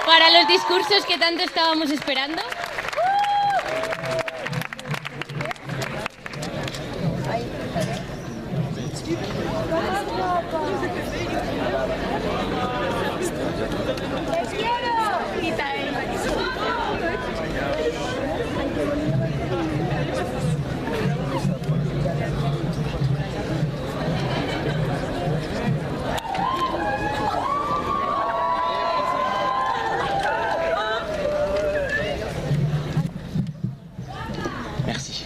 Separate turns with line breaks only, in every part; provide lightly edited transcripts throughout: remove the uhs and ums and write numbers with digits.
para los discursos que tanto estábamos esperando.
Merci.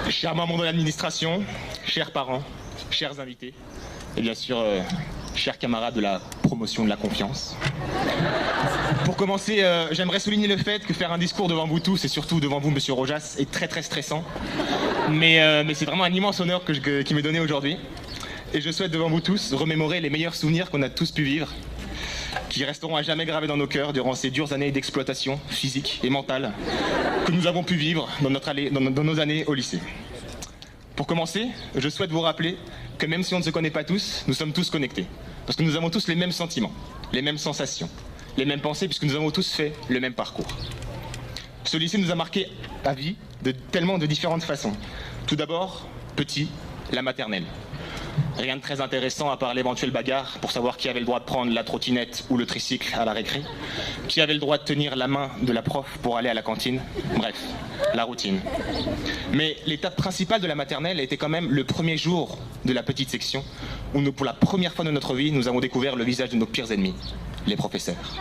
Chers membres de l'administration, chers parents, chers invités, et bien sûr, chers camarades de la promotion de la confiance. Pour commencer, j'aimerais souligner le fait que faire un discours devant vous tous, et surtout devant vous, Monsieur Rojas, est très très stressant. Mais c'est vraiment un immense honneur qui m'est donné aujourd'hui. Et je souhaite devant vous tous remémorer les meilleurs souvenirs qu'on a tous pu vivre, qui resteront à jamais gravés dans nos cœurs durant ces dures années d'exploitation physique et mentale que nous avons pu vivre dans nos années au lycée. Pour commencer, je souhaite vous rappeler que même si on ne se connaît pas tous, nous sommes tous connectés. Parce que nous avons tous les mêmes sentiments, les mêmes sensations, les mêmes pensées, puisque nous avons tous fait le même parcours. Ce lycée nous a marqué à vie de tellement de différentes façons. Tout d'abord, petit, la maternelle. Rien de très intéressant à part l'éventuelle bagarre pour savoir qui avait le droit de prendre la trottinette ou le tricycle à la récré, qui avait le droit de tenir la main de la prof pour aller à la cantine, bref, la routine. Mais l'étape principale de la maternelle était quand même le premier jour de la petite section où nous, pour la première fois de notre vie, nous avons découvert le visage de nos pires ennemis, les professeurs.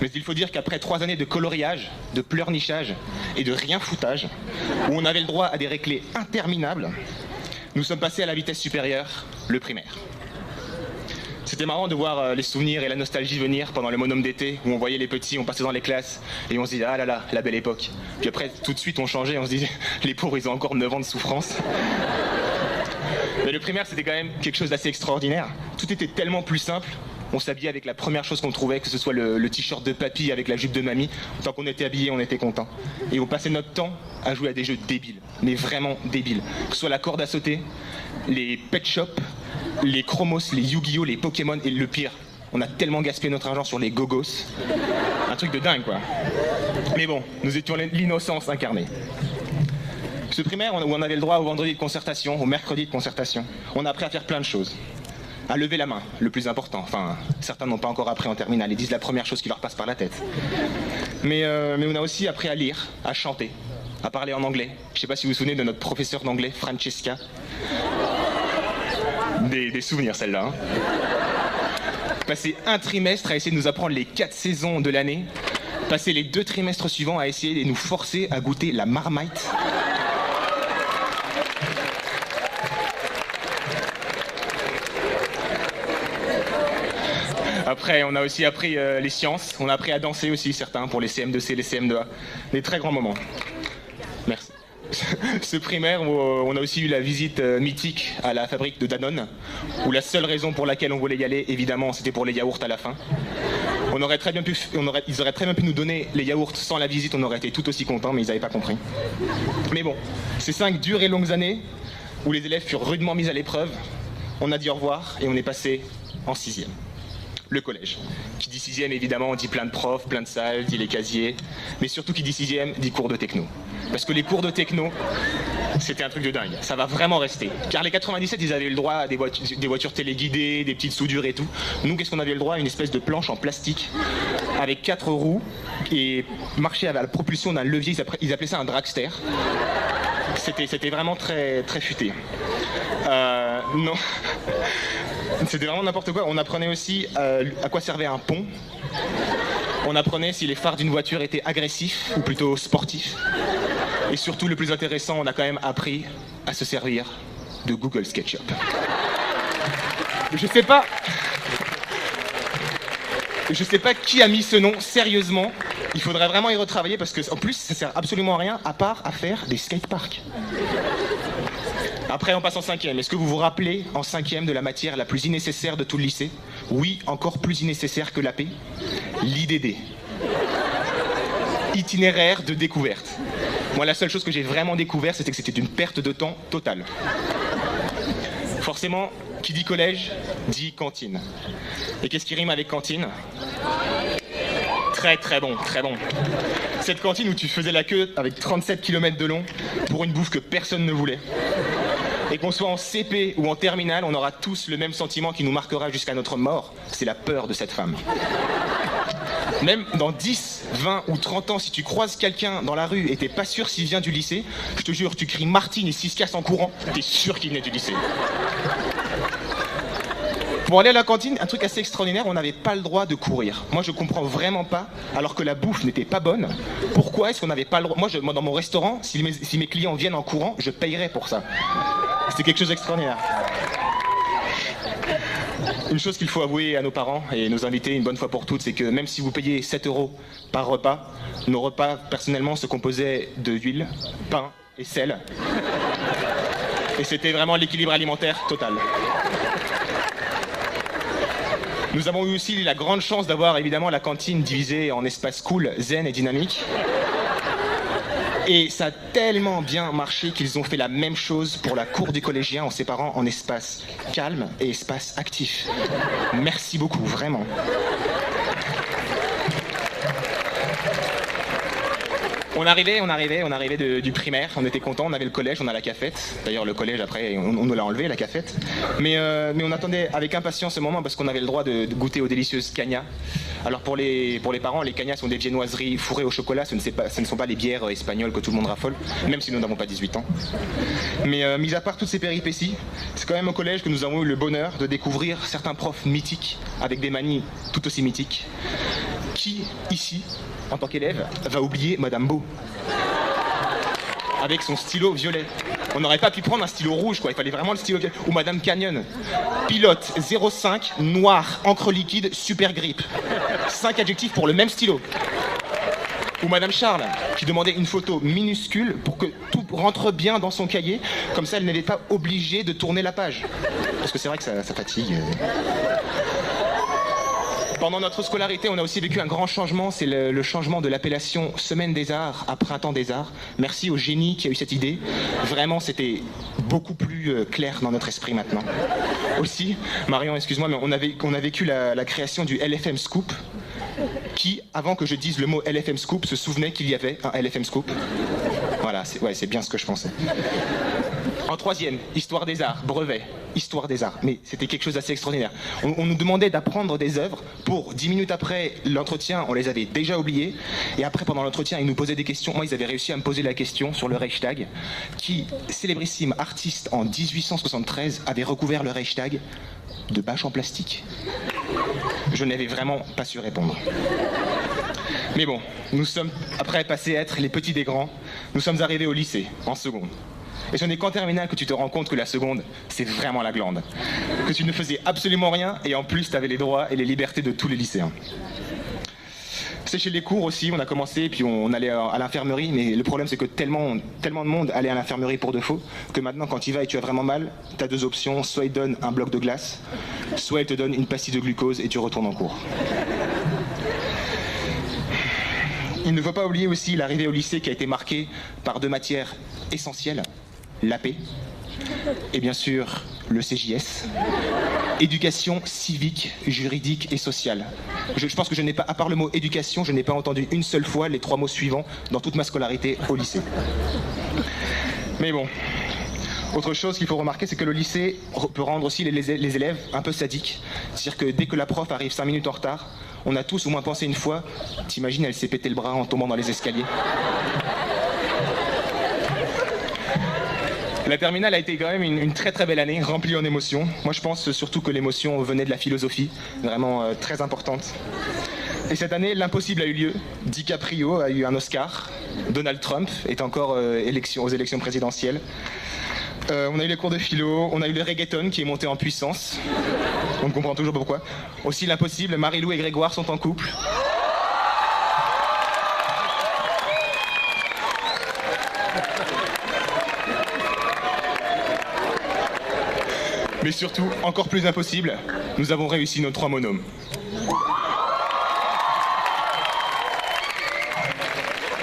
Mais il faut dire qu'après 3 années de coloriage, de pleurnichage et de rien foutage, où on avait le droit à des récrés interminables, nous sommes passés à la vitesse supérieure, le primaire. C'était marrant de voir les souvenirs et la nostalgie venir pendant le monôme d'été, où on voyait les petits, on passait dans les classes, et on se disait « Ah là là, la belle époque ». Puis après, tout de suite, on changeait, on se disait « Les pauvres, ils ont encore 9 ans de souffrance ». Mais le primaire, c'était quand même quelque chose d'assez extraordinaire. Tout était tellement plus simple. On s'habillait avec la première chose qu'on trouvait, que ce soit le t-shirt de papy avec la jupe de mamie. Tant qu'on était habillé, on était content. Et on passait notre temps à jouer à des jeux débiles, mais vraiment débiles. Que ce soit la corde à sauter, les pet shop, les chromos, les Yu-Gi-Oh, les Pokémon, et le pire, on a tellement gaspillé notre argent sur les gogos. Un truc de dingue, quoi. Mais bon, nous étions l'innocence incarnée. Ce primaire, où on avait le droit au vendredi de concertation, au mercredi de concertation, on a appris à faire plein de choses. À lever la main, le plus important. Enfin, certains n'ont pas encore appris en terminale, ils disent la première chose qui leur passe par la tête. Mais on a aussi appris à lire, à chanter, à parler en anglais. Je sais pas si vous vous souvenez de notre professeur d'anglais, Francesca. Des souvenirs, celle-là. Hein. Passer un trimestre à essayer de nous apprendre les 4 saisons de l'année. Passer les 2 trimestres suivants à essayer de nous forcer à goûter la Marmite. Après, on a aussi appris les sciences. On a appris à danser aussi, certains, pour les CM2C, les CM2A. Des très grands moments. Merci. Ce primaire, où on a aussi eu la visite mythique à la fabrique de Danone, où la seule raison pour laquelle on voulait y aller, évidemment, c'était pour les yaourts à la fin. Ils auraient très bien pu nous donner les yaourts sans la visite, on aurait été tout aussi contents, mais ils n'avaient pas compris. Mais bon, ces 5 dures et longues années, où les élèves furent rudement mis à l'épreuve, on a dit au revoir et on est passé en 6e. Le collège. Qui dit 6e, évidemment, dit plein de profs, plein de salles, dit les casiers. Mais surtout, qui dit 6e, dit cours de techno. Parce que les cours de techno, c'était un truc de dingue. Ça va vraiment rester. Car les 97, ils avaient eu le droit à des voitures téléguidées, des petites soudures et tout. Nous, qu'est-ce qu'on avait le droit à? Une espèce de planche en plastique avec 4 roues et marcher avec la propulsion d'un levier. Ils appelaient ça un dragster. C'était vraiment très, très futé. Non. C'était vraiment n'importe quoi. On apprenait aussi à quoi servait un pont. On apprenait si les phares d'une voiture étaient agressifs ou plutôt sportifs. Et surtout, le plus intéressant, on a quand même appris à se servir de Google SketchUp. Je sais pas qui a mis ce nom, sérieusement. Il faudrait vraiment y retravailler parce que, en plus, ça sert absolument à rien à part à faire des skateparks. Après, on passe en 5e. Est-ce que vous vous rappelez, en 5e, de la matière la plus innécessaire de tout le lycée? Oui, encore plus innécessaire que l'AP. L'IDD. Itinéraire de découverte. Moi, la seule chose que j'ai vraiment découvert, c'était que c'était une perte de temps totale. Forcément, qui dit collège, dit cantine. Et qu'est-ce qui rime avec cantine? Très très bon, très bon. Cette cantine où tu faisais la queue avec 37 km de long pour une bouffe que personne ne voulait. Et qu'on soit en CP ou en terminale, on aura tous le même sentiment qui nous marquera jusqu'à notre mort, c'est la peur de cette femme. Même dans 10, 20 ou 30 ans, si tu croises quelqu'un dans la rue et t'es pas sûr s'il vient du lycée, je te jure, tu cries Martine et s'il se casse en courant, t'es sûr qu'il venait du lycée. Pour aller à la cantine, un truc assez extraordinaire, on n'avait pas le droit de courir. Moi, je comprends vraiment pas, alors que la bouffe n'était pas bonne, pourquoi est-ce qu'on n'avait pas le droit... Moi, dans mon restaurant, si mes clients viennent en courant, je payerais pour ça. C'était quelque chose d'extraordinaire. Une chose qu'il faut avouer à nos parents et nos invités une bonne fois pour toutes, c'est que même si vous payez 7 € par repas, nos repas, personnellement, se composaient d'huile, pain et sel. Et c'était vraiment l'équilibre alimentaire total. Nous avons eu aussi la grande chance d'avoir évidemment la cantine divisée en espaces cool, zen et dynamique. Et ça a tellement bien marché qu'ils ont fait la même chose pour la cour des collégiens en séparant en espace calme et espace actif. Merci beaucoup, vraiment. On arrivait du primaire, on était contents, on avait le collège, on a la cafette. D'ailleurs le collège après, on nous l'a enlevé la cafette. Mais on attendait avec impatience ce moment parce qu'on avait le droit de goûter aux délicieuses cagnas. Alors pour les parents, les cagnas sont des viennoiseries fourrées au chocolat, ce ne sont pas les bières espagnoles que tout le monde raffole, même si nous n'avons pas 18 ans. Mais mis à part toutes ces péripéties, c'est quand même au collège que nous avons eu le bonheur de découvrir certains profs mythiques avec des manies tout aussi mythiques. Qui, ici, en tant qu'élève, va oublier Madame Beau avec son stylo violet? On n'aurait pas pu prendre un stylo rouge, quoi. Il fallait vraiment le stylo violet. Ou Madame Canyon, pilote 05, noir, encre liquide, super grippe. 5 adjectifs pour le même stylo. Ou Madame Charles, qui demandait une photo minuscule pour que tout rentre bien dans son cahier, comme ça elle n'était pas obligée de tourner la page. Parce que c'est vrai que ça fatigue. Pendant notre scolarité, on a aussi vécu un grand changement, c'est le changement de l'appellation Semaine des Arts à Printemps des Arts. Merci au génie qui a eu cette idée. Vraiment, c'était beaucoup plus clair dans notre esprit maintenant. Aussi, Marion, excuse-moi, mais on a vécu la création du LFM Scoop, qui, avant que je dise le mot LFM Scoop, se souvenait qu'il y avait un LFM Scoop. Voilà, c'est bien ce que je pensais. En troisième, Histoire des Arts, brevet, Histoire des Arts. Mais c'était quelque chose d'assez extraordinaire. On nous demandait d'apprendre des œuvres pour 10 minutes après l'entretien, on les avait déjà oubliées. Et après, pendant l'entretien, ils nous posaient des questions. Moi, ils avaient réussi à me poser la question sur le Reichstag. Qui, célébrissime artiste en 1873, avait recouvert le Reichstag de bâches en plastique? Je n'avais vraiment pas su répondre. Mais bon, nous sommes, après passé à être les petits des grands, nous sommes arrivés au lycée, en seconde. Et ce n'est qu'en terminale que tu te rends compte que la seconde, c'est vraiment la glande. Que tu ne faisais absolument rien et en plus, tu avais les droits et les libertés de tous les lycéens. C'est chez les cours aussi, on a commencé et puis on allait à l'infirmerie, mais le problème c'est que tellement de monde allait à l'infirmerie pour de faux, que maintenant quand tu y vas et tu as vraiment mal, tu as deux options, soit ils te donnent un bloc de glace, soit ils te donnent une pastille de glucose et tu retournes en cours. Il ne faut pas oublier aussi l'arrivée au lycée qui a été marquée par deux matières essentielles, l'AP et bien sûr le CJS, éducation civique, juridique et sociale. Je pense que je n'ai pas, à part le mot éducation, je n'ai pas entendu une seule fois les 3 mots suivants dans toute ma scolarité au lycée. Mais bon, autre chose qu'il faut remarquer, c'est que le lycée peut rendre aussi les élèves un peu sadiques. C'est-à-dire que dès que la prof arrive 5 minutes en retard, on a tous au moins pensé une fois, t'imagines, elle s'est pété le bras en tombant dans les escaliers. La terminale a été quand même une très très belle année, remplie en émotions. Moi je pense surtout que l'émotion venait de la philosophie, vraiment très importante. Et cette année, l'impossible a eu lieu. DiCaprio a eu un Oscar, Donald Trump est encore aux élections présidentielles. On a eu les cours de philo, on a eu le reggaeton qui est monté en puissance. On ne comprend toujours pas pourquoi. Aussi l'impossible, Marie-Lou et Grégoire sont en couple. Mais surtout, encore plus impossible, nous avons réussi nos 3 monômes.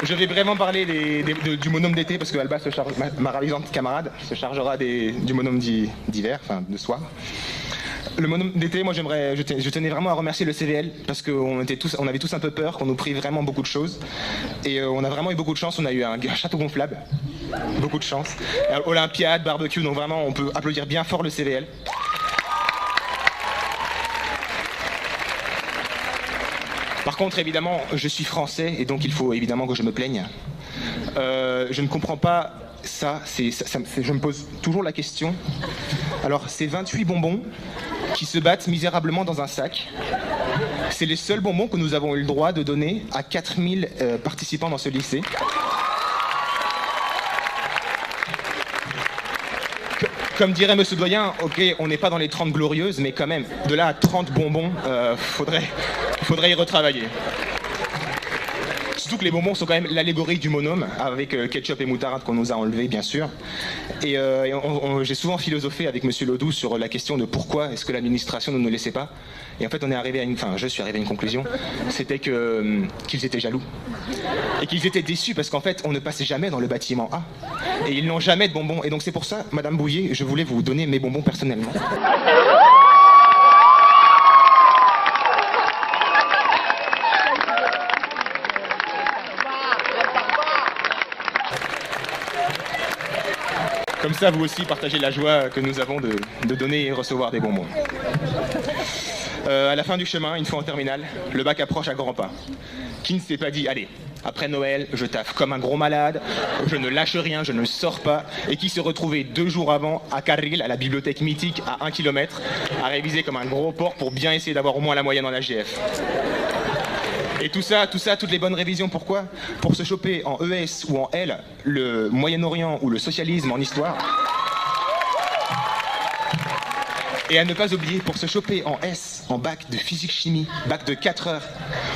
Je vais vraiment parler du monôme d'été parce que Alba, ma ravissante camarade, se chargera du monôme d'hiver, enfin de soir. Le monôme d'été, moi je tenais vraiment à remercier le CVL parce qu'on avait tous un peu peur, qu'on nous prive vraiment beaucoup de choses. Et on a vraiment eu beaucoup de chance, on a eu un château gonflable, beaucoup de chance. Olympiade, barbecue, donc vraiment on peut applaudir bien fort le CVL. Par contre, évidemment, je suis français et donc il faut évidemment que je me plaigne. Je ne comprends pas ça, je me pose toujours la question. Alors, c'est 28 bonbons qui se battent misérablement dans un sac. C'est les seuls bonbons que nous avons eu le droit de donner à 4000 participants dans ce lycée. Comme dirait Monsieur Doyen, ok, on n'est pas dans les 30 glorieuses, mais quand même, de là à 30 bonbons, faudrait y retravailler. Surtout que les bonbons sont quand même l'allégorie du monôme, avec ketchup et moutarde qu'on nous a enlevé, bien sûr. Et j'ai souvent philosophé avec Monsieur Ledoux sur la question de pourquoi est-ce que l'administration ne nous laissait pas. Et en fait, je suis arrivé à une conclusion, c'était qu'ils étaient jaloux. Et qu'ils étaient déçus parce qu'en fait, on ne passait jamais dans le bâtiment A. Et ils n'ont jamais de bonbons. Et donc c'est pour ça, Madame Bouillet, je voulais vous donner mes bonbons personnellement. Comme ça, vous aussi partagez la joie que nous avons de donner et recevoir des bonbons. À la fin du chemin, une fois en terminale, le bac approche à grands pas. Qui ne s'est pas dit, allez, après Noël, je taffe comme un gros malade, je ne lâche rien, je ne sors pas, et qui se retrouvait 2 jours avant à Carril, à la bibliothèque mythique, à 1 km, à réviser comme un gros porc pour bien essayer d'avoir au moins la moyenne en AGF. Et tout ça, toutes les bonnes révisions, pourquoi ? Pour se choper en ES ou en L, le Moyen-Orient ou le socialisme en histoire. Et à ne pas oublier, pour se choper en S, en bac de physique-chimie, bac de 4 heures,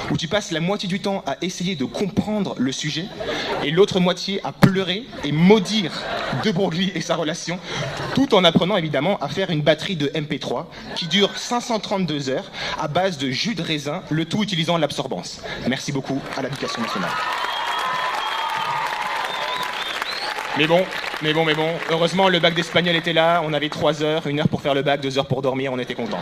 où tu passes la moitié du temps à essayer de comprendre le sujet, et l'autre moitié à pleurer et maudire De Broglie et sa relation, tout en apprenant évidemment à faire une batterie de MP3 qui dure 532 heures à base de jus de raisin, le tout utilisant l'absorbance. Merci beaucoup à l'Éducation nationale. Mais bon, heureusement le bac d'espagnol était là, on avait 3 heures, 1 heure pour faire le bac, 2 heures pour dormir, on était contents.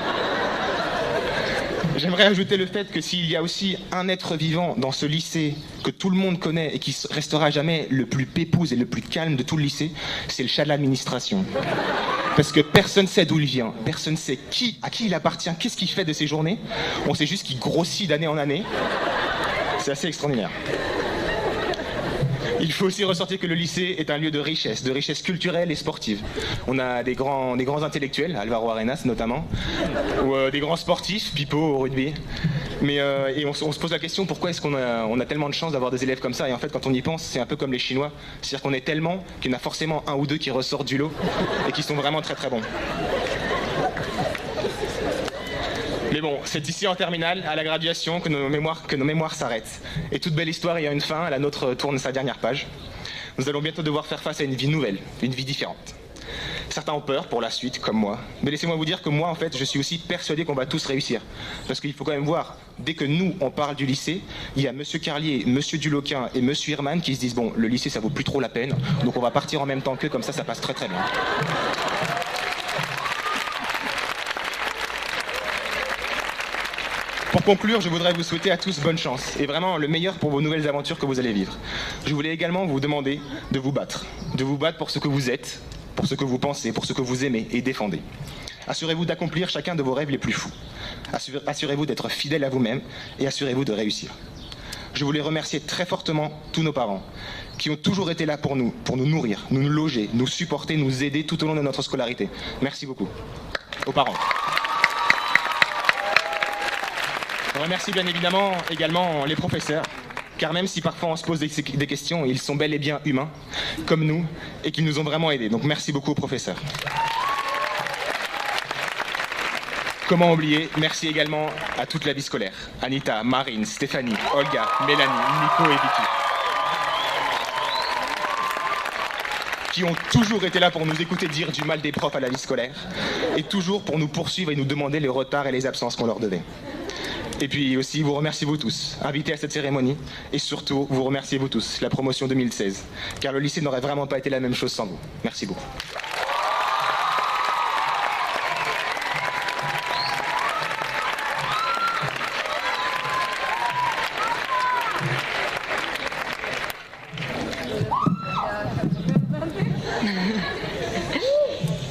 J'aimerais ajouter le fait que s'il y a aussi un être vivant dans ce lycée que tout le monde connaît et qui restera jamais le plus pépouze et le plus calme de tout le lycée, c'est le chat de l'administration. Parce que personne ne sait d'où il vient, personne ne sait à qui il appartient, qu'est-ce qu'il fait de ses journées. On sait juste qu'il grossit d'année en année. C'est assez extraordinaire. Il faut aussi ressortir que le lycée est un lieu de richesse culturelle et sportive. On a des grands intellectuels, Alvaro Arenas notamment, ou des grands sportifs, Pipo au rugby. Et on se pose la question, pourquoi est-ce qu'on a tellement de chance d'avoir des élèves comme ça ? Et en fait, quand on y pense, c'est un peu comme les Chinois. C'est-à-dire qu'on est tellement qu'il y en a forcément 1 ou 2 qui ressortent du lot et qui sont vraiment très très bons. Mais bon, c'est ici en terminale, à la graduation, que nos mémoires s'arrêtent. Et toute belle histoire ayant une fin, la nôtre tourne sa dernière page. Nous allons bientôt devoir faire face à une vie nouvelle, une vie différente. Certains ont peur pour la suite, comme moi. Mais laissez-moi vous dire que moi, en fait, je suis aussi persuadé qu'on va tous réussir. Parce qu'il faut quand même voir, dès que nous, on parle du lycée, il y a Monsieur Carlier, Monsieur Duloquin et Monsieur Herman qui se disent « Bon, le lycée, ça vaut plus trop la peine, donc on va partir en même temps qu'eux, comme ça passe très très bien. » Pour conclure, je voudrais vous souhaiter à tous bonne chance et vraiment le meilleur pour vos nouvelles aventures que vous allez vivre. Je voulais également vous demander de vous battre pour ce que vous êtes, pour ce que vous pensez, pour ce que vous aimez et défendez. Assurez-vous d'accomplir chacun de vos rêves les plus fous. Assurez-vous d'être fidèle à vous-même et assurez-vous de réussir. Je voulais remercier très fortement tous nos parents qui ont toujours été là pour nous nourrir, nous loger, nous supporter, nous aider tout au long de notre scolarité. Merci beaucoup aux parents. Je remercie bien évidemment également les professeurs, car même si parfois on se pose des questions, ils sont bel et bien humains, comme nous, et qu'ils nous ont vraiment aidés. Donc merci beaucoup aux professeurs. Comment oublier, merci également à toute la vie scolaire. Anita, Marine, Stéphanie, Olga, Mélanie, Nico et Vicky. Qui ont toujours été là pour nous écouter dire du mal des profs à la vie scolaire, et toujours pour nous poursuivre et nous demander les retards et les absences qu'on leur devait. Et puis aussi, vous remerciez vous tous, invités à cette cérémonie. Et surtout, vous remerciez vous tous, la promotion 2016. Car le lycée n'aurait vraiment pas été la même chose sans vous. Merci beaucoup.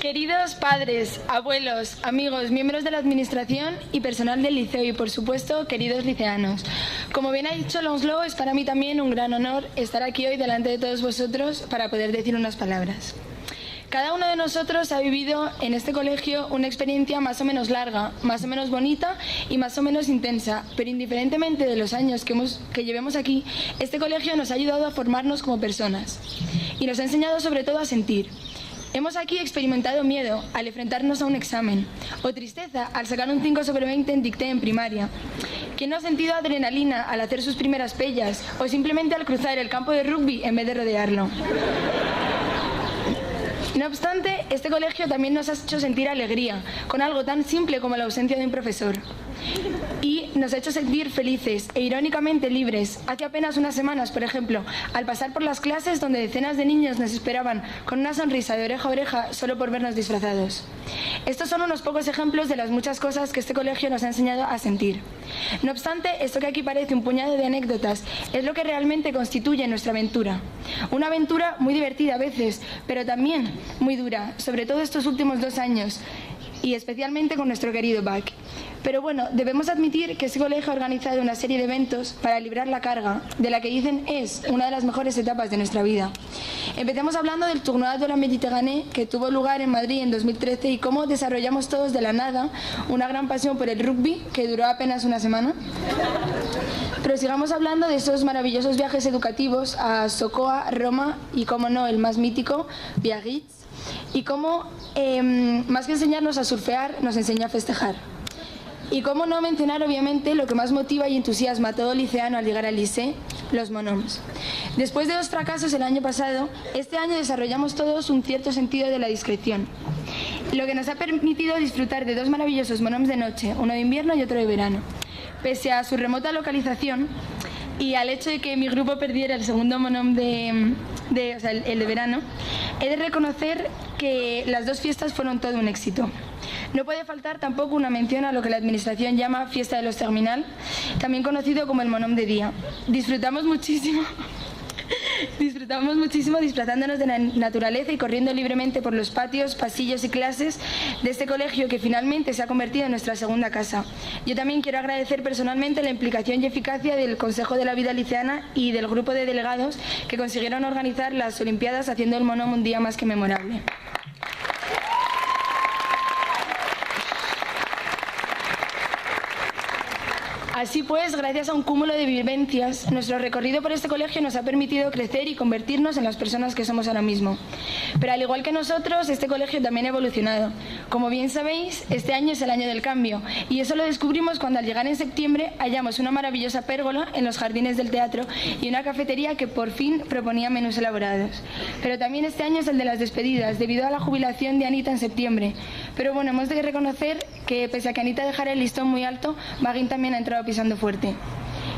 Queridos padres, abuelos, amigos, miembros de la administración y personal del liceo y, por supuesto, queridos liceanos. Como bien ha dicho Lancelot, es para mí también un gran honor estar aquí hoy delante de todos vosotros para poder decir unas palabras. Cada uno de nosotros ha vivido en este colegio una experiencia más o menos larga, más o menos bonita y más o menos intensa, pero indiferentemente de los años que llevemos aquí, este colegio nos ha ayudado a formarnos como personas y nos ha enseñado sobre todo a sentir. Hemos aquí experimentado miedo al enfrentarnos a un examen, o tristeza al sacar un 5 sobre 20 en dicté en primaria. ¿Quién no ha sentido adrenalina al hacer sus primeras pellas, o simplemente al cruzar el campo de rugby en vez de rodearlo? No obstante, este colegio también nos ha hecho sentir alegría, con algo tan simple como la ausencia de un profesor. Y nos ha hecho sentir felices e irónicamente libres. Hace apenas unas semanas, por ejemplo, al pasar por las clases donde decenas de niños nos esperaban con una sonrisa de oreja a oreja solo por vernos disfrazados. Estos son unos pocos ejemplos de las muchas cosas que este colegio nos ha enseñado a sentir. No obstante, esto que aquí parece un puñado de anécdotas es lo que realmente constituye nuestra aventura. Una aventura muy divertida a veces, pero también muy dura, sobre todo estos últimos 2 años, y especialmente con nuestro querido BAC. Pero bueno, debemos admitir que este colegio ha organizado una serie de eventos para librar la carga, de la que dicen es una de las mejores etapas de nuestra vida. Empecemos hablando del Tournoi de la Méditerranée, que tuvo lugar en Madrid en 2013, y cómo desarrollamos todos de la nada una gran pasión por el rugby, que duró apenas una semana. Pero sigamos hablando de esos maravillosos viajes educativos a Sokoa, Roma y, como no, el más mítico, Biarritz, y cómo, más que enseñarnos a surfear, nos enseña a festejar. Y cómo no mencionar, obviamente, lo que más motiva y entusiasma a todo liceano al llegar al liceo, los monoms. Después de 2 fracasos el año pasado, este año desarrollamos todos un cierto sentido de la discreción, lo que nos ha permitido disfrutar de 2 maravillosos monoms de noche, uno de invierno y otro de verano. Pese a su remota localización y al hecho de que mi grupo perdiera el segundo monom el de verano, he de reconocer que las 2 fiestas fueron todo un éxito. No puede faltar tampoco una mención a lo que la administración llama Fiesta de los Terminal, también conocido como el monom de día. Disfrutamos muchísimo disfrazándonos de la naturaleza y corriendo libremente por los patios, pasillos y clases de este colegio que finalmente se ha convertido en nuestra segunda casa. Yo también quiero agradecer personalmente la implicación y eficacia del Consejo de la Vida Liceana y del grupo de delegados que consiguieron organizar las Olimpiadas, haciendo el monom un día más que memorable. Así pues, gracias a un cúmulo de vivencias, nuestro recorrido por este colegio nos ha permitido crecer y convertirnos en las personas que somos ahora mismo. Pero al igual que nosotros, este colegio también ha evolucionado. Como bien sabéis, este año es el año del cambio, y eso lo descubrimos cuando al llegar en septiembre hallamos una maravillosa pérgola en los jardines del teatro y una cafetería que por fin proponía menús elaborados. Pero también este año es el de las despedidas, debido a la jubilación de Anita en septiembre. Pero bueno, hemos de reconocer que pese a que Anita dejara el listón muy alto, Magin también ha entrado pisando fuerte.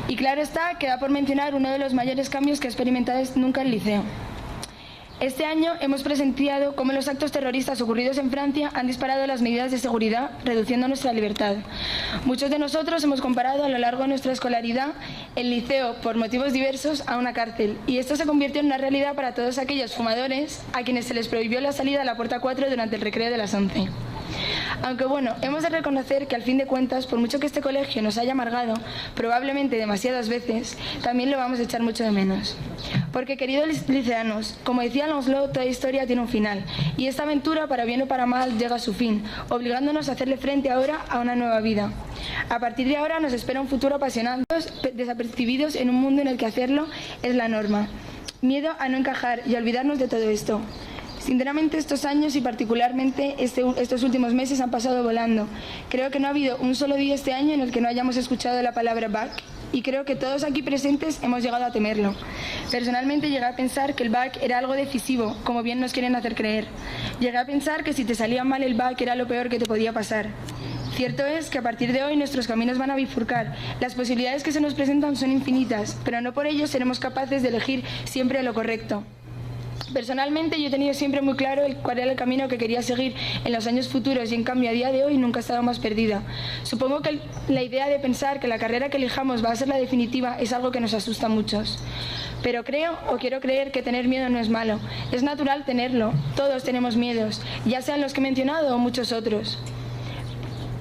Y claro está, queda por mencionar uno de los mayores cambios que ha experimentado nunca el liceo. Este año hemos presenciado cómo los actos terroristas ocurridos en Francia han disparado las medidas de seguridad, reduciendo nuestra libertad. Muchos de nosotros hemos comparado a lo largo de nuestra escolaridad el liceo, por motivos diversos, a una cárcel. Y esto se convirtió en una realidad para todos aquellos fumadores a quienes se les prohibió la salida a la puerta 4 durante el recreo de las 11. Aunque bueno, hemos de reconocer que al fin de cuentas, por mucho que este colegio nos haya amargado, probablemente demasiadas veces, también lo vamos a echar mucho de menos. Porque, queridos liceanos, como decía Lancelot, toda historia tiene un final, y esta aventura, para bien o para mal, llega a su fin, obligándonos a hacerle frente ahora a una nueva vida. A partir de ahora nos espera un futuro apasionado, desapercibidos en un mundo en el que hacerlo es la norma. Miedo a no encajar y a olvidarnos de todo esto. Sinceramente, estos años y particularmente estos últimos meses han pasado volando. Creo que no ha habido un solo día este año en el que no hayamos escuchado la palabra BAC, y creo que todos aquí presentes hemos llegado a temerlo. Personalmente llegué a pensar que el BAC era algo decisivo, como bien nos quieren hacer creer. Llegué a pensar que si te salía mal el BAC era lo peor que te podía pasar. Cierto es que a partir de hoy nuestros caminos van a bifurcar. Las posibilidades que se nos presentan son infinitas, pero no por ello seremos capaces de elegir siempre lo correcto. Personalmente yo he tenido siempre muy claro cuál era el camino que quería seguir en los años futuros y en cambio a día de hoy nunca he estado más perdida. Supongo que la idea de pensar que la carrera que elijamos va a ser la definitiva es algo que nos asusta a muchos. Pero creo o quiero creer que tener miedo no es malo. Es natural tenerlo. Todos tenemos miedos, ya sean los que he mencionado o muchos otros.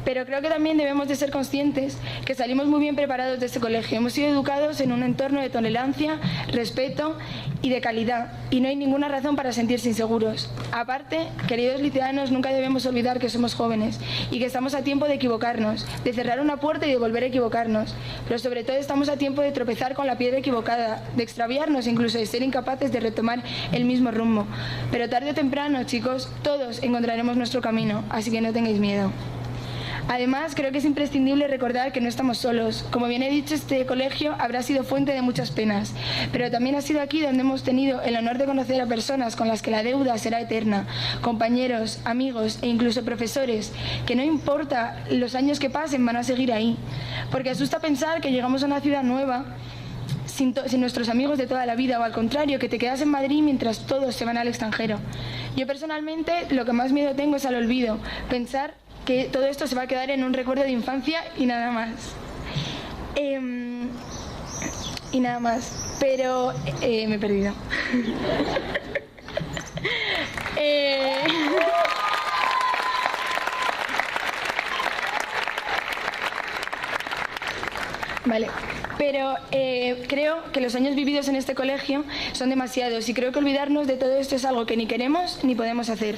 Pero creo que también debemos de ser conscientes que salimos muy bien preparados de este colegio. Hemos sido educados en un entorno de tolerancia, respeto y de calidad, y no hay ninguna razón para sentirse inseguros. Aparte, queridos liceanos, nunca debemos olvidar que somos jóvenes y que estamos a tiempo de equivocarnos, de cerrar una puerta y de volver a equivocarnos. Pero sobre todo estamos a tiempo de tropezar con la piedra equivocada, de extraviarnos, incluso de ser incapaces de retomar el mismo rumbo. Pero tarde o temprano, chicos, todos encontraremos nuestro camino, así que no tengáis miedo. Además, creo que es imprescindible recordar que no estamos solos. Como bien he dicho, este colegio habrá sido fuente de muchas penas, pero también ha sido aquí donde hemos tenido el honor de conocer a personas con las que la deuda será eterna, compañeros, amigos e incluso profesores, que no importa los años que pasen, van a seguir ahí. Porque asusta pensar que llegamos a una ciudad nueva sin nuestros amigos de toda la vida, o al contrario, que te quedas en Madrid mientras todos se van al extranjero. Yo personalmente lo que más miedo tengo es al olvido, pensar que todo esto se va a quedar en un recuerdo de infancia y nada más. Pero me he perdido. Vale. Pero creo que los años vividos en este colegio son demasiados y creo que olvidarnos de todo esto es algo que ni queremos ni podemos hacer.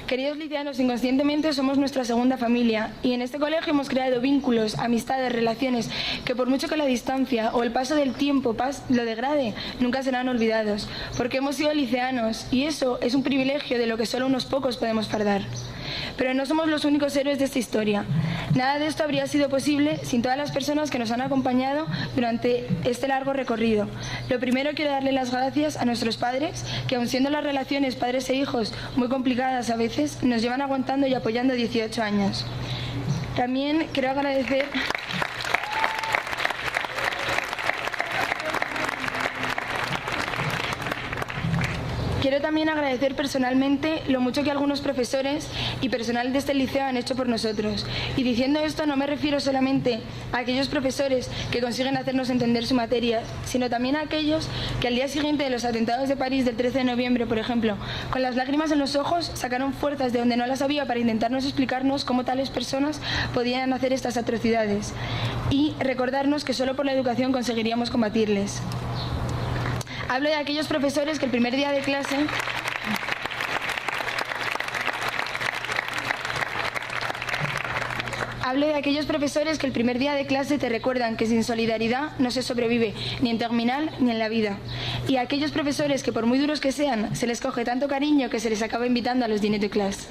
Queridos liceanos, inconscientemente somos nuestra segunda familia y en este colegio hemos creado vínculos, amistades, relaciones que por mucho que la distancia o el paso del tiempo lo degrade, nunca serán olvidados, porque hemos sido liceanos y eso es un privilegio de lo que solo unos pocos podemos fardar. Pero no somos los únicos héroes de esta historia. Nada de esto habría sido posible sin todas las personas que nos han acompañado durante este largo recorrido. Lo primero, quiero darle las gracias a nuestros padres, que aun siendo las relaciones padres e hijos muy complicadas a veces, nos llevan aguantando y apoyando 18 años. También quiero agradecer... Quiero también agradecer personalmente lo mucho que algunos profesores y personal de este liceo han hecho por nosotros. Y diciendo esto no me refiero solamente a aquellos profesores que consiguen hacernos entender su materia, sino también a aquellos que al día siguiente de los atentados de París del 13 de noviembre, por ejemplo, con las lágrimas en los ojos, sacaron fuerzas de donde no las había para intentarnos explicarnos cómo tales personas podían hacer estas atrocidades y recordarnos que solo por la educación conseguiríamos combatirles. Hablo de aquellos profesores que el primer día de clase te recuerdan que sin solidaridad no se sobrevive ni en terminal ni en la vida. Y a aquellos profesores que por muy duros que sean, se les coge tanto cariño que se les acaba invitando a los dîners de clase.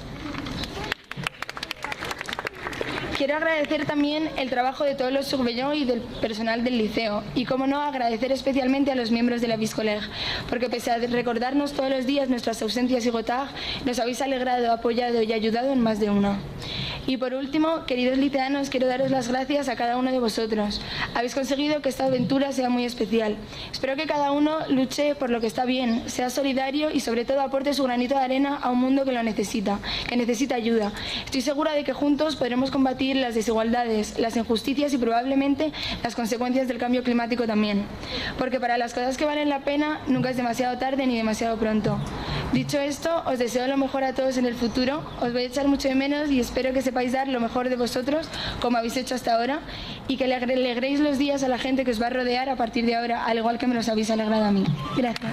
Quiero agradecer también el trabajo de todos los surveillants y del personal del liceo. Y, cómo no, agradecer especialmente a los miembros de la Viscoleg, porque pese a recordarnos todos los días nuestras ausencias y gotag, nos habéis alegrado, apoyado y ayudado en más de una. Y por último, queridos liceanos, quiero daros las gracias a cada uno de vosotros. Habéis conseguido que esta aventura sea muy especial. Espero que cada uno luche por lo que está bien, sea solidario y sobre todo aporte su granito de arena a un mundo que lo necesita, que necesita ayuda. Estoy segura de que juntos podremos combatir las desigualdades, las injusticias y probablemente las consecuencias del cambio climático también. Porque para las cosas que valen la pena nunca es demasiado tarde ni demasiado pronto. Dicho esto, os deseo lo mejor a todos en el futuro. Os voy a echar mucho de menos y espero que sepáis dar lo mejor de vosotros, como habéis hecho hasta ahora, y que le alegréis los días a la gente que os va a rodear a partir de ahora, al igual que me los habéis alegrado a mí. Gracias.